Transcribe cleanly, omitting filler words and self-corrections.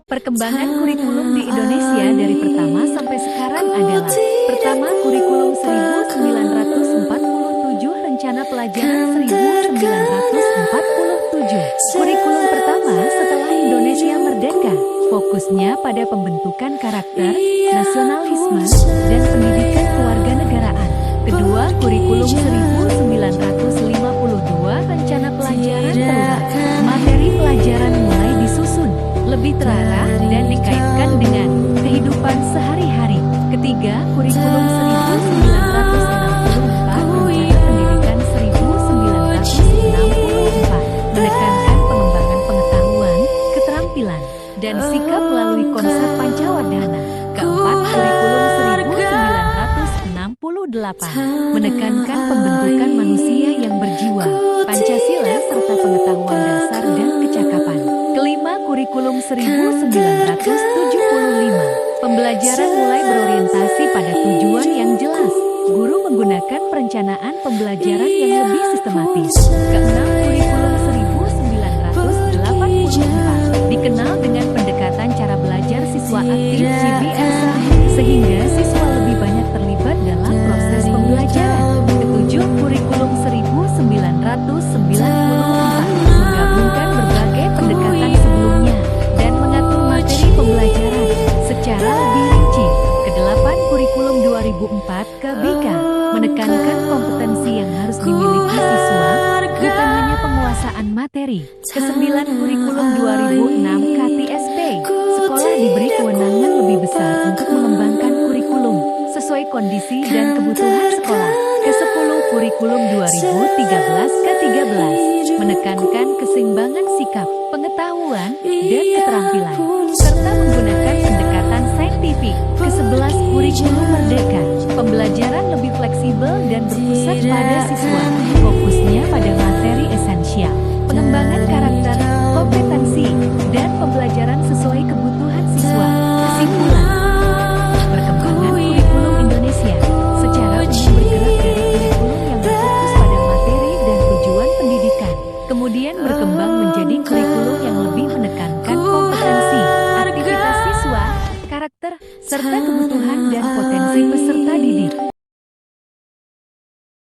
Perkembangan kurikulum di Indonesia dari pertama sampai sekarang adalah: pertama, kurikulum 1947, rencana pelajaran 1947. Kurikulum pertama setelah Indonesia merdeka, fokusnya pada pembentukan karakter, nasionalisme, dan pendidikan kewarganegaraan. Kedua, kurikulum 1952, rencana pelajaran terurah. Materi pelajaran mulai disusun, lebih terarah dan dikaitkan dengan kehidupan sehari-hari. Ketiga, kurikulum 1964, rencana pendidikan 1964, menekankan pengembangan pengetahuan, keterampilan, dan sikap melalui konsep Pancawadana. Keempat, kurikulum 1968, menekankan pembentukan manusia yang berjiwa, Pancasila, serta pengetahuan dasar dan kecakapan. Kelima, kurikulum 1975, pembelajaran mulai berorientasi pada tujuan yang jelas. Guru menggunakan perencanaan pembelajaran yang lebih sistematis. Keenam, kurikulum 1984, dikenal dengan pendekatan cara belajar siswa aktif (CBS), sehingga siswa lebih banyak terlibat dalam proses pembelajaran. Ketujuh, kurikulum 1994, menggabungkan berbagai pendekatan sebelumnya dan mengatur materi pembelajaran secara lebih rinci. Kedelapan, kurikulum 2004 KBK, menekankan kompetensi yang harus dimiliki siswa, bukan hanya penguasaan materi. Kesembilan, kurikulum 2006 KTSP, sekolah diberi kewenangan lebih besar untuk mengembangkan kurikulum sesuai kondisi dan kebutuhan sekolah. Kesepuluh, kurikulum 2013 K13, menekankan keseimbangan sikap, pengetahuan, dan keterampilan, serta menggunakan pendekatan saintifik. Kesebelas, kurikulum merdeka, pembelajaran lebih fleksibel dan berpusat pada siswa, fokusnya pada materi esensial, pengembangan karakter, kompetensi, dan pembelajaran sesuai kebutuhan siswa. Kesimpulan, perkembangan kurikulum Indonesia secara umum bergerak dari kurikulum yang berfokus pada materi dan tujuan pendidikan, kemudian berkembang menjadi kurikulum yang lebih menekankan kompetensi, aktivitas siswa, karakter, serta kebutuhan dan potensi peserta didik.